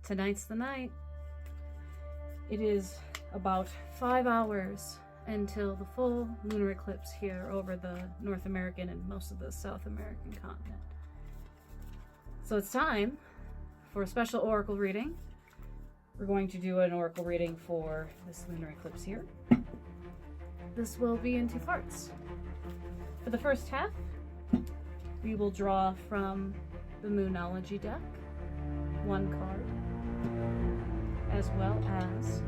tonight's the night. It is about 5 hours until the full lunar eclipse here over the North American and most of the South American continent. So it's time for a special oracle reading. We're going to do an oracle reading for this lunar eclipse here. This will be in 2 parts. For the first half, we will draw from the Moonology deck 1 card, as well as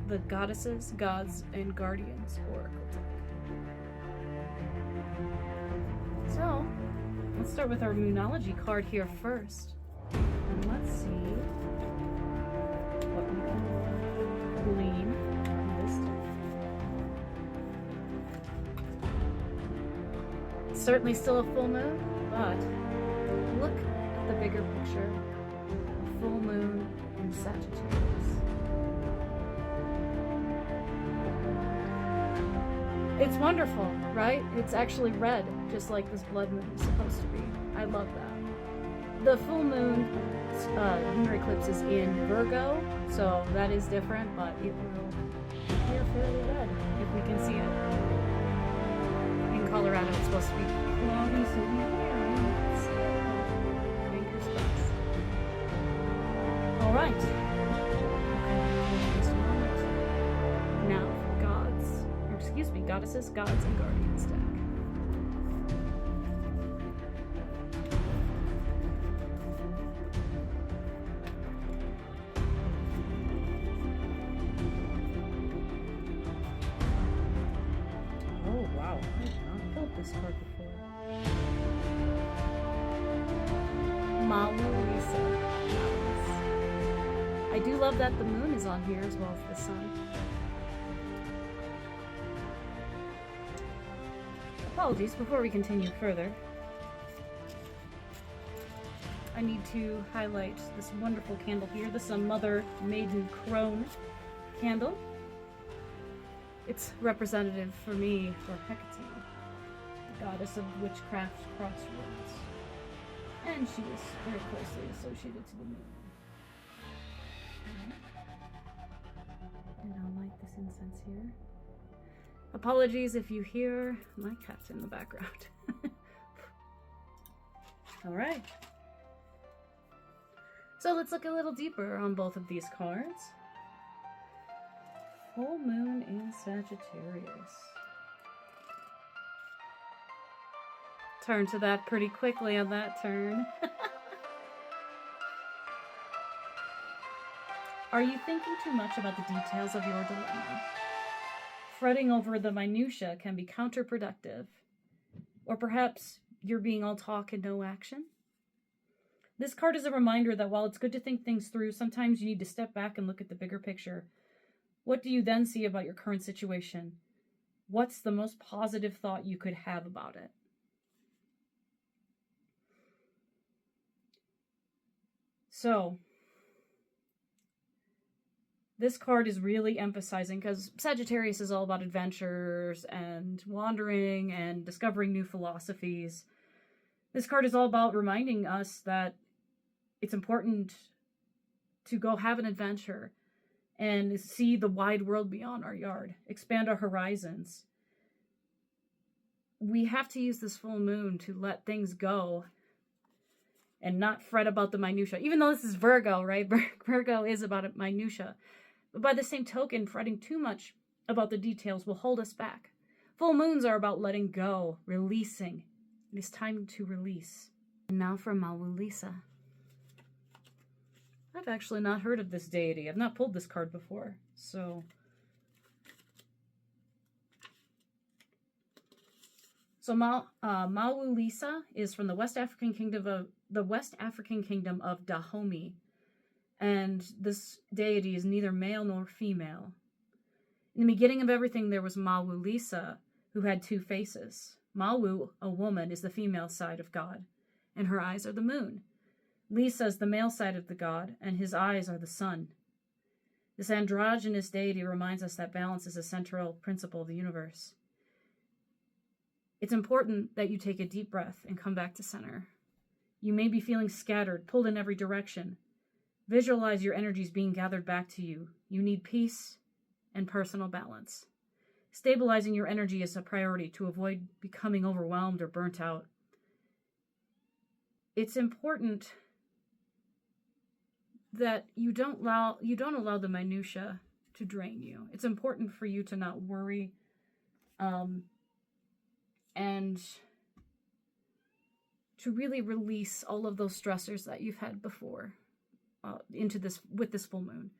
the Goddesses, Gods, and Guardians oracle deck. So, let's start with our Moonology card here first. And let's see what we can glean from this deck. It's certainly still a full moon, but look at the bigger picture. A full moon in Sagittarius. It's wonderful, right? It's actually red, just like this blood moon is supposed to be. I love that. The full moon lunar eclipse is in Virgo, so that is different, but it will appear fairly red if we can see it. In Colorado, it's supposed to be cloudy, so we can't see it. Fingers crossed. All right. Now, Goddesses, Gods, and Guardians deck. Oh wow, I have not pulled this card before. Maulisa. I do love that the moon is on here as well as the sun. Apologies, before we continue further, I need to highlight this wonderful candle here. This is a Mother Maiden Crone candle. It's representative for me for Hecate, the goddess of witchcraft crossroads. And she is very closely associated to the moon. And I'll light this incense here. Apologies if you hear my cats in the background. All right. So let's look a little deeper on both of these cards. Full moon in Sagittarius. Turn to that pretty quickly on that turn. Are you thinking too much about the details of your dilemma? Fretting over the minutiae can be counterproductive. Or perhaps you're being all talk and no action? This card is a reminder that while it's good to think things through, sometimes you need to step back and look at the bigger picture. What do you then see about your current situation? What's the most positive thought you could have about it? So, this card is really emphasizing, because Sagittarius is all about adventures and wandering and discovering new philosophies. This card is all about reminding us that it's important to go have an adventure and see the wide world beyond our yard, expand our horizons. We have to use this full moon to let things go and not fret about the minutiae. Even though this is Virgo, right? Virgo is about minutiae. But by the same token, fretting too much about the details will hold us back. Full moons are about letting go, releasing. It is time to release. And now for Maulisa. I've actually not heard of this deity. I've not pulled this card before, so... Maulisa is from the West African kingdom of Dahomey. And this deity is neither male nor female. In the beginning of everything, there was Maulisa, who had 2 faces. Mawu, a woman, is the female side of God, and her eyes are the moon. Lisa is the male side of the god, and his eyes are the sun. This androgynous deity reminds us that balance is a central principle of the universe. It's important that you take a deep breath and come back to center. You may be feeling scattered, pulled in every direction, Visualize your energies being gathered back to you. You need peace and personal balance. Stabilizing your energy is a priority to avoid becoming overwhelmed or burnt out. It's important that you don't allow the minutia to drain you. It's important for you to not worry and to really release all of those stressors that you've had before with this full moon.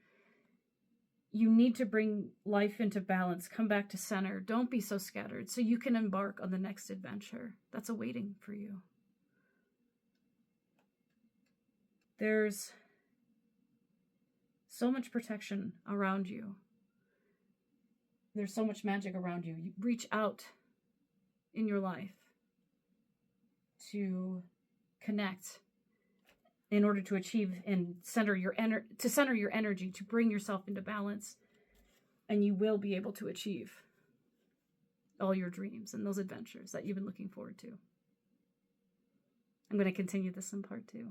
You need to bring life into balance, come back to center. Don't be so scattered so you can embark on the next adventure that's awaiting for you. There's so much protection around you. There's so much magic around you. You reach out in your life to connect in order to achieve and center your energy, to bring yourself into balance, and you will be able to achieve all your dreams and those adventures that you've been looking forward to. I'm going to continue this in part 2.